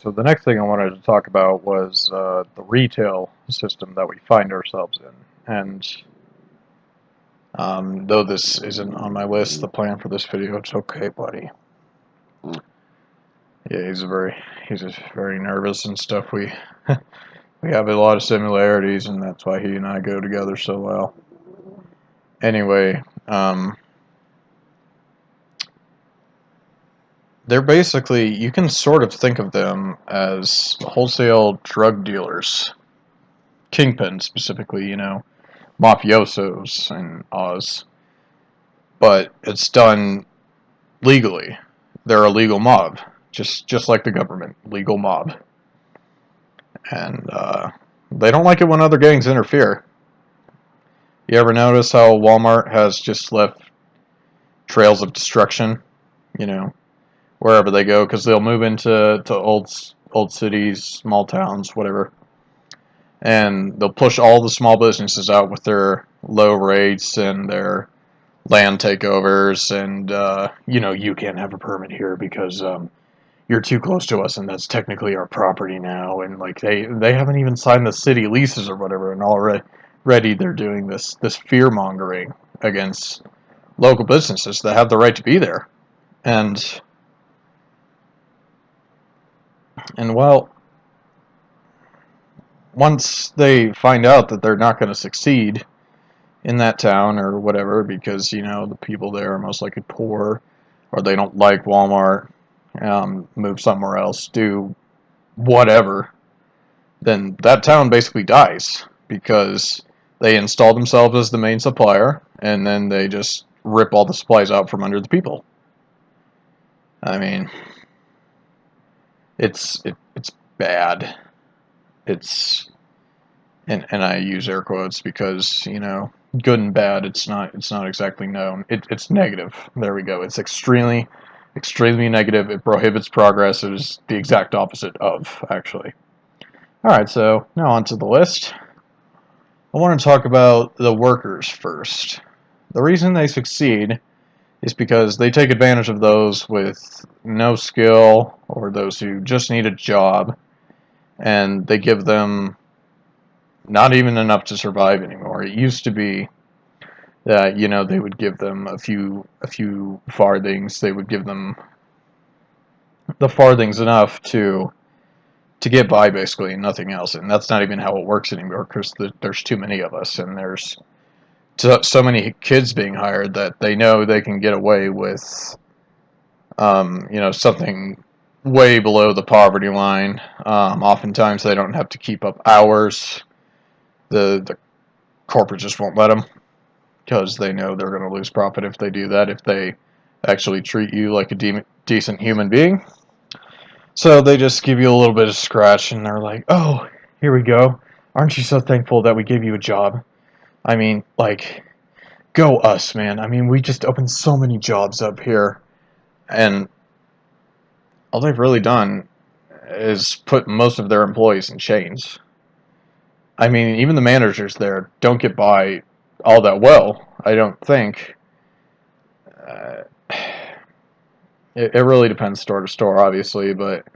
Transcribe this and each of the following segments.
So the next thing I wanted to talk about was the retail system that we find ourselves in. And though this isn't on my list, the plan for this video, it's okay, buddy. Yeah, he's just very nervous and stuff. We we have a lot of similarities, and that's why he and I go together so well. Anyway, they're basically, you can sort of think of them as wholesale drug dealers, kingpins specifically, mafiosos in Oz, but it's done legally. They're a legal mob, just like the government, legal mob, and they don't like it when other gangs interfere. You ever notice how Walmart has just left trails of destruction, wherever they go, because they'll move into old cities, small towns, whatever, and they'll push all the small businesses out with their low rates and their land takeovers, and you can't have a permit here because you're too close to us, and that's technically our property now. And like they haven't even signed the city leases or whatever, and already they're doing this fear mongering against local businesses that have the right to be there. And well, once they find out that they're not going to succeed in that town or whatever, because the people there are most likely poor, or they don't like Walmart, move somewhere else, do whatever, then that town basically dies because they install themselves as the main supplier, and then they just rip all the supplies out from under the people. I mean, it's bad. It's and I use air quotes because good and bad. It's not exactly known. It's negative. There we go. It's extremely negative. It prohibits progress. It is the exact opposite of, actually. Alright, so now onto the list. I want to talk about the workers first. The reason they succeed is because they take advantage of those with no skill or those who just need a job, and they give them not even enough to survive anymore. It used to be that they would give them a few farthings. They would give them the farthings enough to get by, basically, and nothing else. And that's not even how it works anymore, because there's too many of us, and there's so many kids being hired that they know they can get away with something way below the poverty line. Oftentimes they don't have to keep up hours. The corporate just won't let them, because they know they're going to lose profit if they do that, if they actually treat you like a decent human being. So they just give you a little bit of scratch, and they're like, oh, here we go. Aren't you so thankful that we gave you a job? I mean, like, go us, man. I mean, we just opened so many jobs up here. And all they've really done is put most of their employees in chains. I mean, even the managers there don't get by all that well, I don't think. It really depends store to store, obviously, but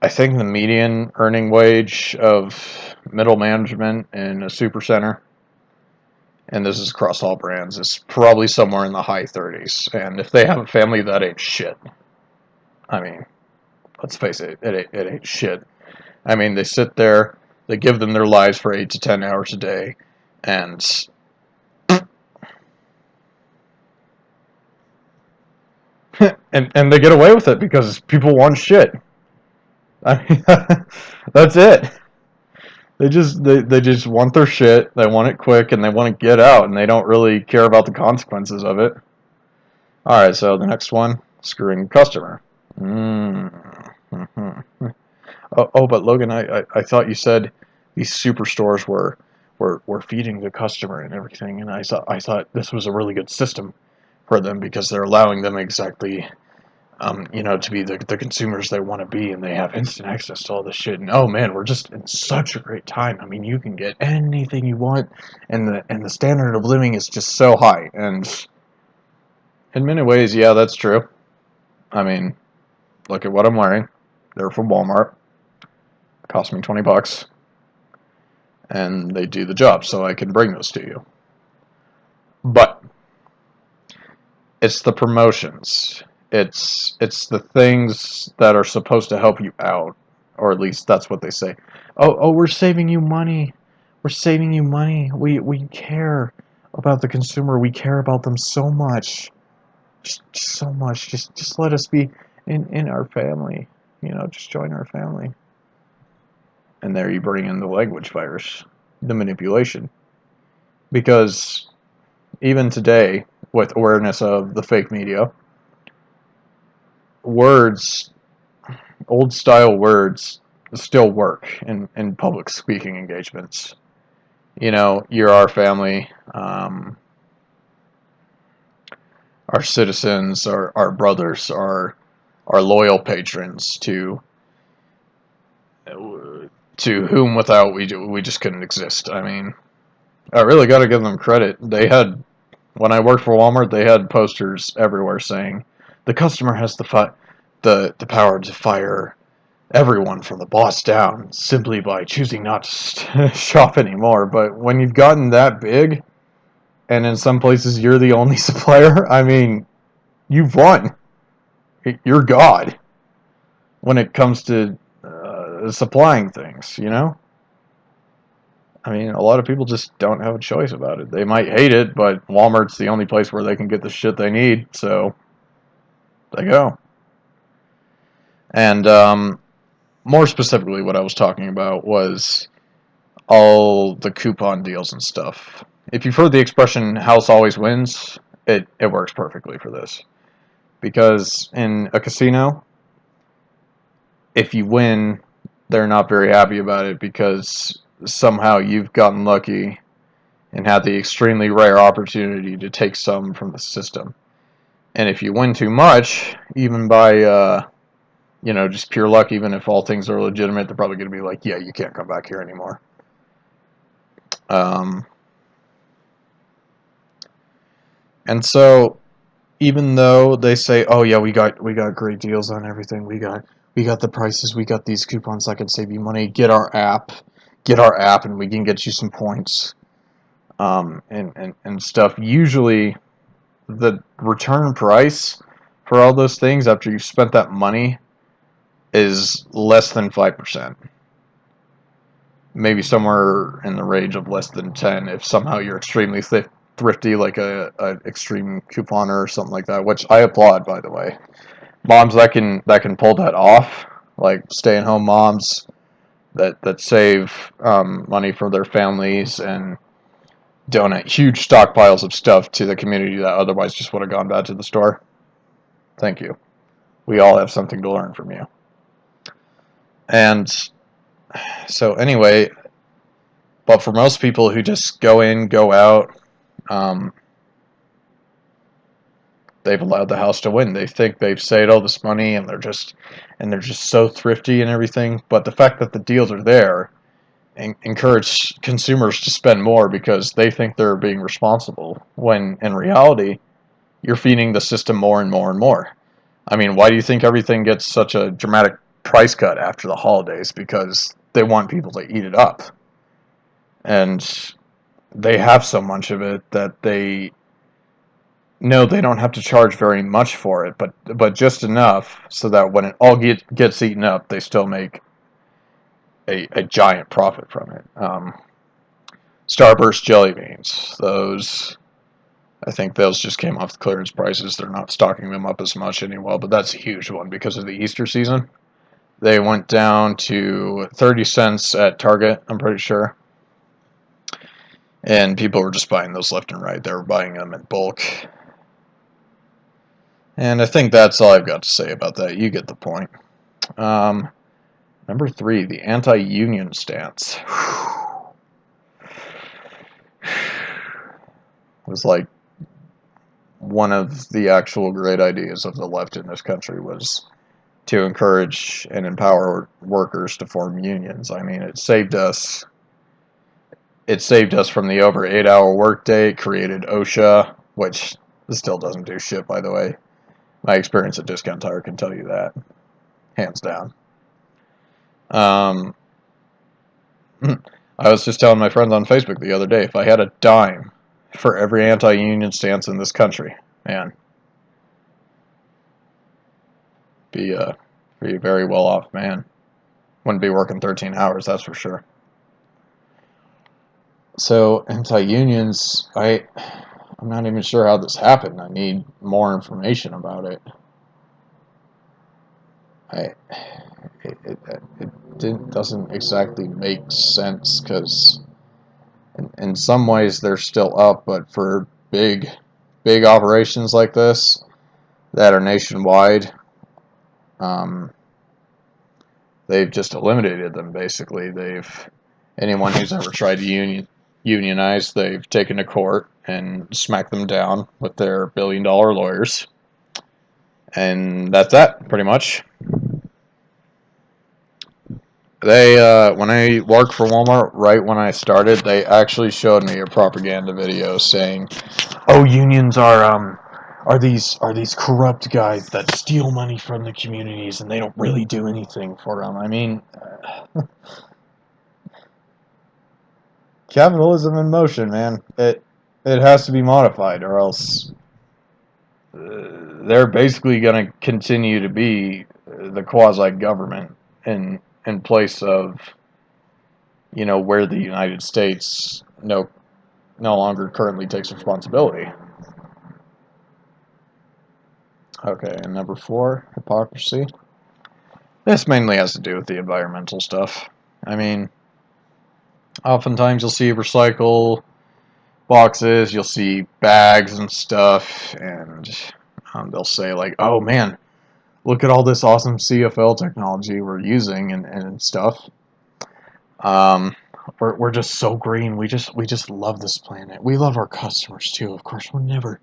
I think the median earning wage of middle management in a supercenter, and this is across all brands, is probably somewhere in the high 30s. And if they have a family, that ain't shit. I mean, let's face it, it ain't shit. I mean, they sit there, they give them their lives for 8 to 10 hours a day, and and they get away with it because people want shit. I mean, that's it. They just want their shit. They want it quick, and they want to get out, and they don't really care about the consequences of it. All right, so the next one, screwing the customer. Mm-hmm. Oh, but Logan, I thought you said these superstores were feeding the customer and everything, and I thought this was a really good system for them because they're allowing them exactly to be the consumers they want to be, and they have instant access to all this shit. And oh man, we're just in such a great time. I mean, you can get anything you want, and the standard of living is just so high. And in many ways, yeah, that's true. I mean, look at what I'm wearing. They're from Walmart. Cost me $20, and they do the job, so I can bring those to you. But it's the promotions. It's the things that are supposed to help you out, or at least that's what they say. Oh, we're saving you money. We're saving you money. We care about the consumer. We care about them so much. Just so much. Just let us be in our family. Just join our family. And there you bring in the language virus, the manipulation. Because even today, with awareness of the fake media, words, old style words, still work in public speaking engagements. You're our family, our citizens, our brothers, our loyal patrons to whom without we just couldn't exist. I mean, I really got to give them credit. When I worked for Walmart, they had posters everywhere saying, "The customer has the power to fire everyone from the boss down simply by choosing not to shop anymore." But when you've gotten that big, and in some places you're the only supplier, I mean, you've won. You're God when it comes to supplying things, I mean, a lot of people just don't have a choice about it. They might hate it, but Walmart's the only place where they can get the shit they need, so they go. And more specifically, what I was talking about was all the coupon deals and stuff. If you've heard the expression "house always wins," it works perfectly for this. Because in a casino, if you win, they're not very happy about it because somehow you've gotten lucky and had the extremely rare opportunity to take some from the system. And if you win too much, even by just pure luck, even if all things are legitimate, they're probably going to be like, yeah, you can't come back here anymore. And so, even though they say, oh yeah, we got great deals on everything, we got the prices, we got these coupons that can save you money. Get our app, and we can get you some points, and stuff. Usually, the return price for all those things after you've spent that money is less than 5%. Maybe somewhere in the range of less than 10 if somehow you're extremely thrifty, like a extreme couponer or something like that, which I applaud, by the way. Moms that can pull that off, like stay-at-home moms that save money for their families and donate huge stockpiles of stuff to the community that otherwise just would have gone back to the store. Thank you. We all have something to learn from you. And so anyway, but for most people who just go in, go out, they've allowed the house to win. They think they've saved all this money, and they're just so thrifty and everything. But the fact that the deals are there encourage consumers to spend more because they think they're being responsible. When in reality, you're feeding the system more and more and more. I mean, why do you think everything gets such a dramatic price cut after the holidays? Because they want people to eat it up. And they have so much of it that they know they don't have to charge very much for it, but just enough so that when it all gets eaten up, they still make a giant profit from it. Starburst jelly beans, I think those just came off the clearance prices. They're not stocking them up as much anymore, but that's a huge one because of the Easter season. They went down to 30 cents at Target, I'm pretty sure. And people were just buying those left and right. They were buying them in bulk. And I think that's all I've got to say about that. You get the point. Number 3, the anti-union stance. It was like one of the actual great ideas of the left in this country was to encourage and empower workers to form unions. I mean, it saved us. It saved us from the over 8-hour workday. It created OSHA, which still doesn't do shit, by the way. My experience at Discount Tire can tell you that, hands down. Um, I was just telling my friends on Facebook the other day, if I had a dime for every anti-union stance in this country, man, be a very well off man. Wouldn't be working 13 hours, that's for sure. So anti-unions, I'm not even sure how this happened. I need more information about it. I it doesn't exactly make sense because in some ways they're still up, but for big operations like this that are nationwide, um, they've just eliminated them. Basically, anyone who's ever tried to unionize, they've taken to court and smacked them down with their billion-dollar lawyers, and that's that pretty much. They, when I worked for Walmart, right when I started, they actually showed me a propaganda video saying, "Oh, unions are these corrupt guys that steal money from the communities, and they don't really do anything for them." I mean, capitalism in motion, man. It has to be modified, or else they're basically going to continue to be the quasi government in place of where the United States no longer currently takes responsibility. Okay, and number 4, hypocrisy. This mainly has to do with the environmental stuff. I mean, oftentimes you'll see recycle boxes, you'll see bags and stuff, and they'll say like, "Oh man, look at all this awesome CFL technology we're using and stuff. Um, we're just so green. We just love this planet. We love our customers too. Of course, we're never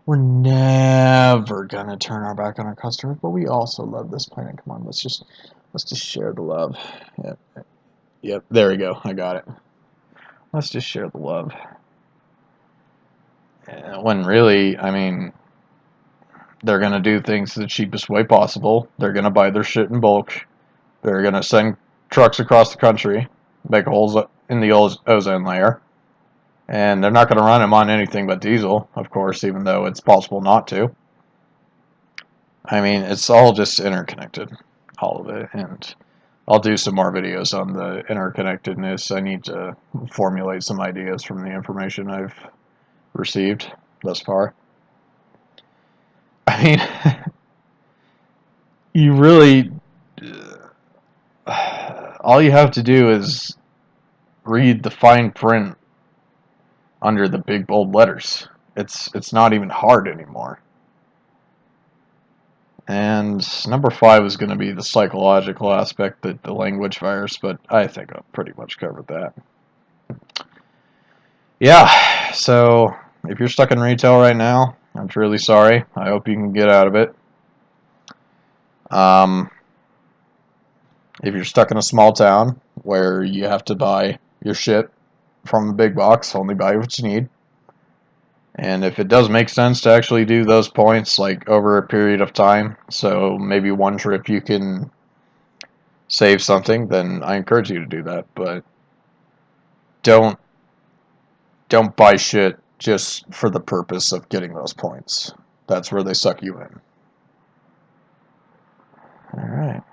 gonna turn our back on our customers, but we also love this planet. Come on, let's just share the love." Yep, there we go. I got it. Let's just share the love. When really, I mean, they're gonna do things the cheapest way possible. They're gonna buy their shit in bulk. They're gonna send trucks across the country, make holes in the ozone layer, and they're not gonna run them on anything but diesel, of course, even though it's possible not to. I mean, it's all just interconnected, all of it, and I'll do some more videos on the interconnectedness. I need to formulate some ideas from the information I've received thus far. I mean, you really, all you have to do is read the fine print under the big bold letters. It's not even hard anymore. And number 5 is going to be the psychological aspect, the language virus, but I think I've pretty much covered that. Yeah, so if you're stuck in retail right now, I'm truly sorry. I hope you can get out of it. If you're stuck in a small town where you have to buy your shit from the big box, only buy what you need. And if it does make sense to actually do those points like over a period of time, so maybe one trip you can save something, then I encourage you to do that. But don't buy shit just for the purpose of getting those points. That's where they suck you in. All right.